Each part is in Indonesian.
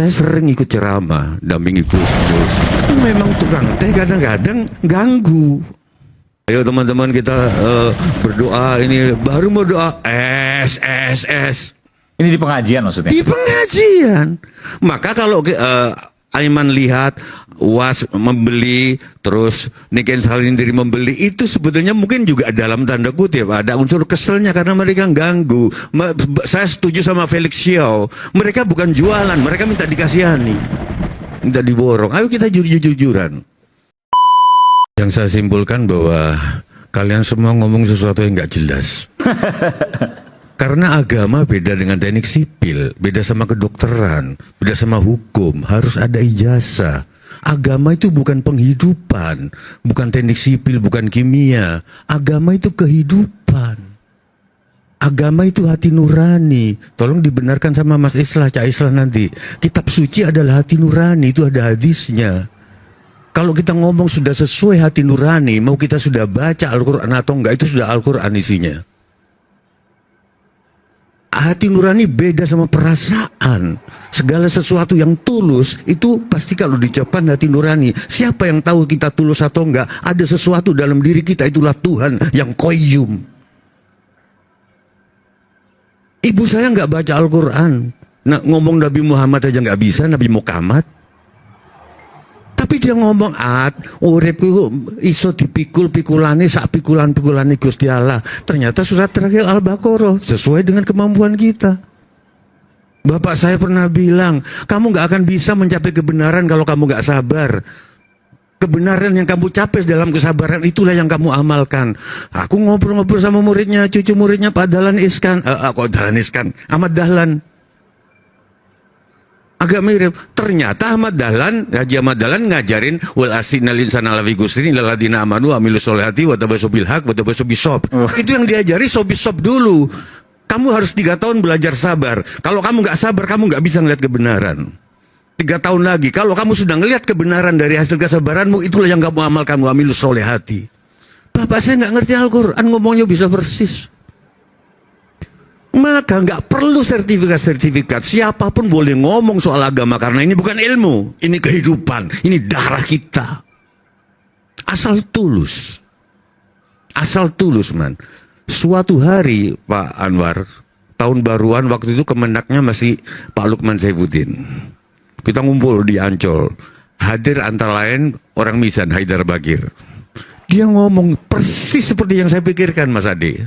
Saya sering ikut ceramah, dampingi Gus. Memang tukang teh kadang-kadang ganggu. Ayo teman-teman kita berdoa, ini baru mau doa es. Ini di pengajian maksudnya? Di pengajian. Maka kalau Aiman lihat Was membeli, terus Niken Salindiri membeli, itu sebetulnya mungkin juga dalam tanda kutip ada unsur keselnya karena mereka ganggu. Saya setuju sama Felix Xiao. Mereka bukan jualan, mereka minta dikasihani, minta diborong. Ayo kita jujur-jujuran. Yang saya simpulkan bahwa kalian semua ngomong sesuatu yang nggak jelas. Karena agama beda dengan teknik sipil, beda sama kedokteran, beda sama hukum, harus ada ijazah. Agama itu bukan penghidupan, bukan teknik sipil, bukan kimia. Agama itu kehidupan. Agama itu hati nurani. Tolong dibenarkan sama Mas Islah, Cak Islah nanti. Kitab suci adalah hati nurani, itu ada hadisnya. Kalau kita ngomong sudah sesuai hati nurani, mau kita sudah baca Al-Quran atau enggak, itu sudah Al-Quran isinya. Hati nurani beda sama perasaan. Segala sesuatu yang tulus itu pasti kalau diucapkan hati nurani. Siapa yang tahu kita tulus atau enggak? Ada sesuatu dalam diri kita, itulah Tuhan yang qayyum. Ibu saya nggak baca Al-Quran. Nah, ngomong Nabi Muhammad aja nggak bisa, Nabi Muhammad. Tapi dia ngomong uripku iso dipikul-pikulane sak pikulan-pikulane Gusti Allah. Ternyata surat terakhir Al-Baqarah sesuai dengan kemampuan kita. Bapak saya pernah bilang, kamu nggak akan bisa mencapai kebenaran kalau kamu nggak sabar. Kebenaran yang kamu capai dalam kesabaran itulah yang kamu amalkan. Aku ngobrol-ngobrol sama muridnya, cucu muridnya Pak Dahlan Iskan, Ahmad Dahlan. Agak mirip. Ternyata Haji Ahmad Dahlan ngajarin wal asina linsana lafi gusrin laladina amanu amilus solehati wa tabasu bil haq wa tabasu bisob. Itu yang diajari sob dulu. Kamu harus 3 tahun belajar sabar. Kalau kamu nggak sabar, kamu nggak bisa ngeliat kebenaran. 3 tahun lagi, kalau kamu sudah ngeliat kebenaran dari hasil kesabaranmu, itulah yang kamu amalkan, wa amilus solehati. Bapak saya nggak ngerti Al-Quran, ngomongnya bisa persis. Maka nggak perlu sertifikat. Siapapun boleh ngomong soal agama karena ini bukan ilmu, ini kehidupan, ini darah kita. Asal tulus, man. Suatu hari Pak Anwar, tahun baruan waktu itu Kemendaknya masih Pak Lukman Saifuddin. Kita ngumpul di Ancol, hadir antara lain orang Misan Haidar Bagir. Dia ngomong persis seperti yang saya pikirkan, Mas Ade.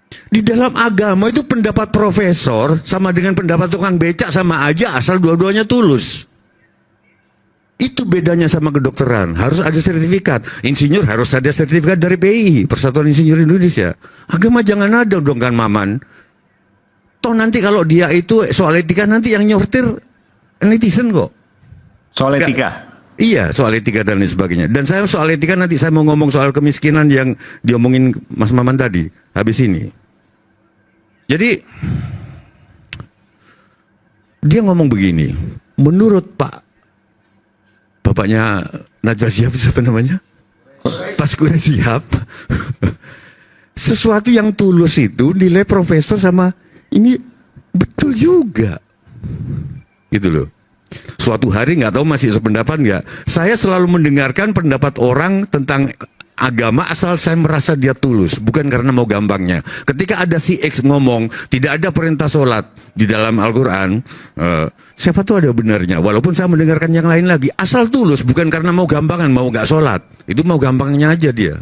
Di dalam agama itu pendapat profesor sama dengan pendapat tukang becak sama aja asal dua-duanya tulus. Itu bedanya sama kedokteran. Harus ada sertifikat. Insinyur harus ada sertifikat dari PII, Persatuan Insinyur Indonesia. Agama jangan ada dong kan Maman. Toh nanti kalau dia itu soal etika nanti yang nyortir netizen kok. Soal etika? Iya, soal etika dan lain sebagainya. Dan saya soal etika nanti saya mau ngomong soal kemiskinan yang diomongin Mas Maman tadi, habis ini. Jadi, dia ngomong begini, menurut Bapaknya Najwa Shihab, siapa namanya? Pak Quraish Shihab, sesuatu yang tulus itu nilai profesor sama ini betul juga. Gitu loh. Suatu hari nggak tahu masih sependapat nggak. Saya selalu mendengarkan pendapat orang tentang agama asal saya merasa dia tulus, bukan karena mau gampangnya. Ketika ada si X ngomong tidak ada perintah sholat di dalam Al-Quran, siapa tuh ada benarnya. Walaupun saya mendengarkan yang lain lagi, asal tulus, bukan karena mau gampangan, mau nggak sholat. Itu mau gampangnya aja dia.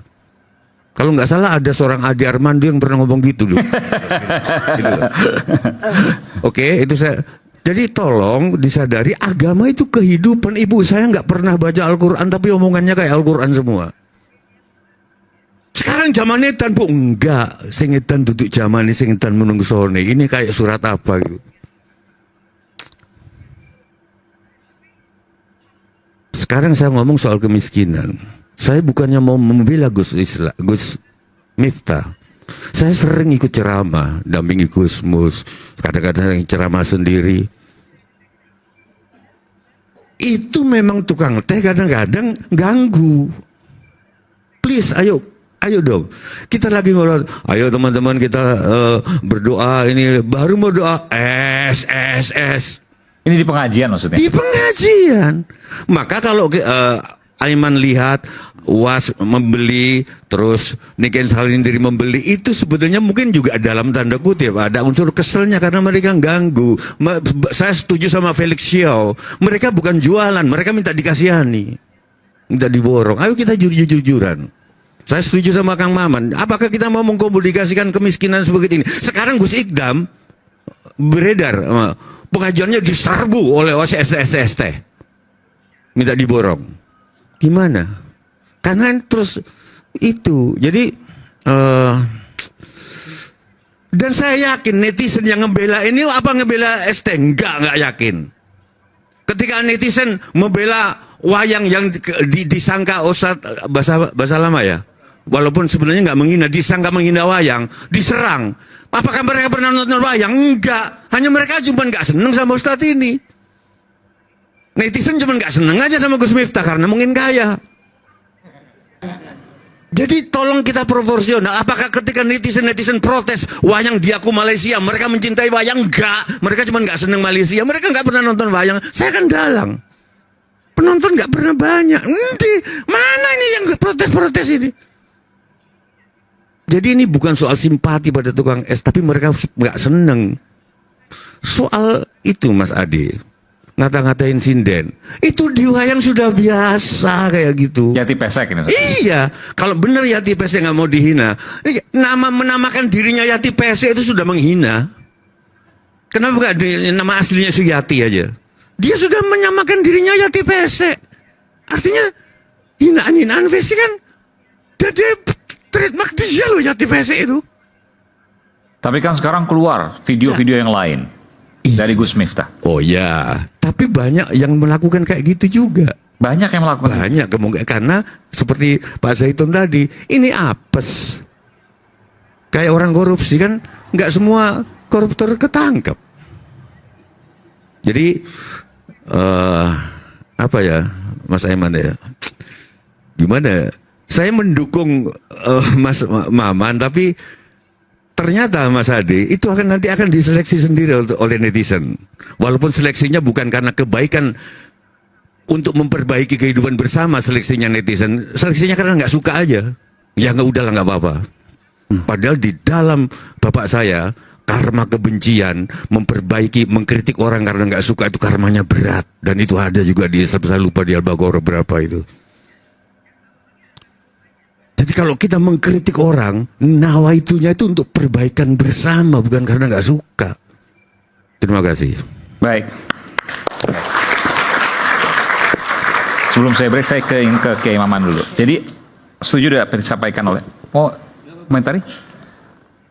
Kalau nggak salah ada seorang Ade Armando yang pernah ngomong gitu loh. Gitu loh. Oke, itu saya. Jadi tolong disadari agama itu kehidupan. Ibu saya nggak pernah baca Al-Quran tapi omongannya kayak Al-Quran semua. Sekarang zaman edan bu enggak, sing edan duduk zaman ini, sing edan menungsone. Ini kayak surat apa gitu. Sekarang saya ngomong soal kemiskinan. Saya bukannya mau membela Gus Miftah. Saya sering ikut ceramah, dampingi Gus Mus, kadang-kadang ceramah sendiri. Itu memang tukang teh kadang-kadang ganggu. Please, ayo dong. Kita lagi ngobrol, ayo teman-teman kita berdoa, ini baru mau doa es. Ini di pengajian maksudnya? Di pengajian. Maka kalau Aiman lihat UAS membeli, terus Niken Salindiri membeli, itu sebetulnya mungkin juga dalam tanda kutip ada unsur keselnya karena mereka ganggu. Saya setuju sama Felix Xiao. Mereka bukan jualan, mereka minta dikasihani, minta diborong. Ayo kita jujur-jujuran. Saya setuju sama Kang Maman. Apakah kita mau mengkomunikasikan kemiskinan seperti ini? Sekarang Gus Ikdam beredar, pengajiannya diserbu oleh OSSST, minta diborong. Gimana? Karena terus itu. Jadi dan saya yakin netizen yang ngebela ini apa ngebela ST? Enggak yakin. Ketika netizen membela wayang yang disangka Ustadz bahasa lama ya, walaupun sebenarnya nggak menghina, disangka menghina wayang, diserang. Apakah mereka pernah nonton wayang? Enggak. Hanya mereka cuma nggak seneng sama Ustadz ini. Netizen cuma nggak seneng aja sama Gus Miftah karena mungkin kaya. Jadi tolong kita proporsional. Apakah ketika netizen protes wayang diaku Malaysia, mereka mencintai wayang? Enggak. Mereka cuma nggak seneng Malaysia. Mereka nggak pernah nonton wayang. Saya kan dalang. Penonton nggak pernah banyak. Mana ini yang protes-protes ini? Jadi ini bukan soal simpati pada tukang es, tapi mereka nggak seneng. Soal itu Mas Ade, ngata-ngatain sinden, itu di wayang sudah biasa kayak gitu. Yati pesek ini. Iya, kalau benar Yati Pesek nggak mau dihina, menamakan dirinya Yati Pesek itu sudah menghina. Kenapa nggak nama aslinya Suyati aja? Dia sudah menyamakan dirinya Yati Pesek. Artinya hinaan-hinaan versi kan dia trademark dia loh Yati Pesek itu. Tapi kan sekarang keluar video-video yang lain dari Gus Miftah. Oh ya, tapi banyak yang melakukan kayak gitu juga. Banyak yang melakukan. Banyak kemungkinan karena seperti Pak Zaitun tadi, ini apes. Kayak orang korupsi kan, nggak semua koruptor ketangkep. Jadi apa ya, Mas Aiman ya? Gimana? Saya mendukung Mas Maman, tapi ternyata Mas Ade itu nanti akan diseleksi sendiri oleh netizen. Walaupun seleksinya bukan karena kebaikan untuk memperbaiki kehidupan bersama, seleksinya netizen, seleksinya karena nggak suka aja. Ya nggak, udahlah nggak apa-apa. Padahal di dalam bapak saya karma kebencian, memperbaiki, mengkritik orang karena nggak suka itu karmanya berat, dan itu ada juga di, saya lupa di Al-Baqarah berapa itu. Jadi kalau kita mengkritik orang, nawaitunya itu untuk perbaikan bersama, bukan karena nggak suka. Terima kasih. Baik. Sebelum saya break, saya ke Kiai Maman dulu. Jadi setuju apa disampaikan oleh komentari?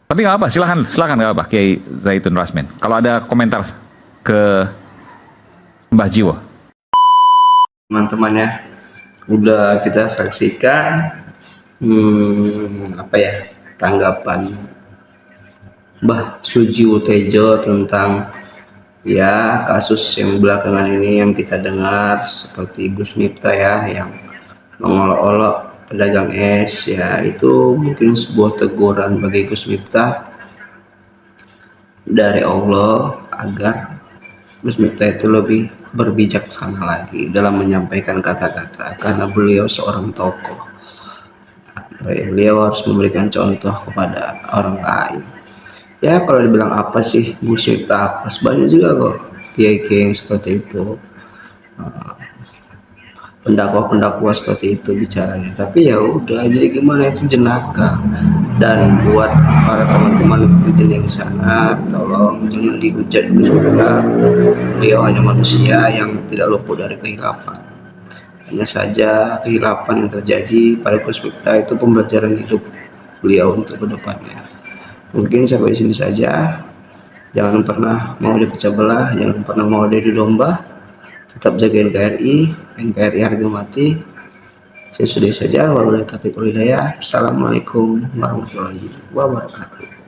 Tapi nggak apa, silakan nggak apa, Kiai Zaitun Rasmin. Kalau ada komentar ke Mbah Jiwo. Teman-teman ya, udah kita saksikan apa ya tanggapan Mbah Sujiwo Tejo tentang ya kasus yang belakangan ini yang kita dengar seperti Gus Miftah ya yang mengolok-olok pedagang es ya, itu mungkin sebuah teguran bagi Gus Miftah dari Allah agar Gus Miftah itu lebih berbijaksana lagi dalam menyampaikan kata-kata, karena beliau seorang tokoh. Beliau harus memberikan contoh kepada orang lain. Ya kalau dibilang apa sih Gus Miftah apa, banyak juga kok kiai-kiai yang seperti itu, pendakwah seperti itu bicaranya. Tapi ya udah, jadi gimana, itu jenaka. Dan buat para teman-teman netizen yang di sana, tolong jangan dihujat Gus Miftah. Beliau hanya manusia yang tidak luput dari kehilafan. Hanya saja kehilafan yang terjadi pada Gus Miftah itu pembelajaran hidup beliau untuk kedepannya. Mungkin sampai di sini saja. Jangan pernah mau dipecah belah, jangan pernah mau jadi domba. Tetap jaga NKRI harga mati. Saya sudah saja. Wabillahi taufiq wal hidayah. Assalamualaikum warahmatullahi wabarakatuh.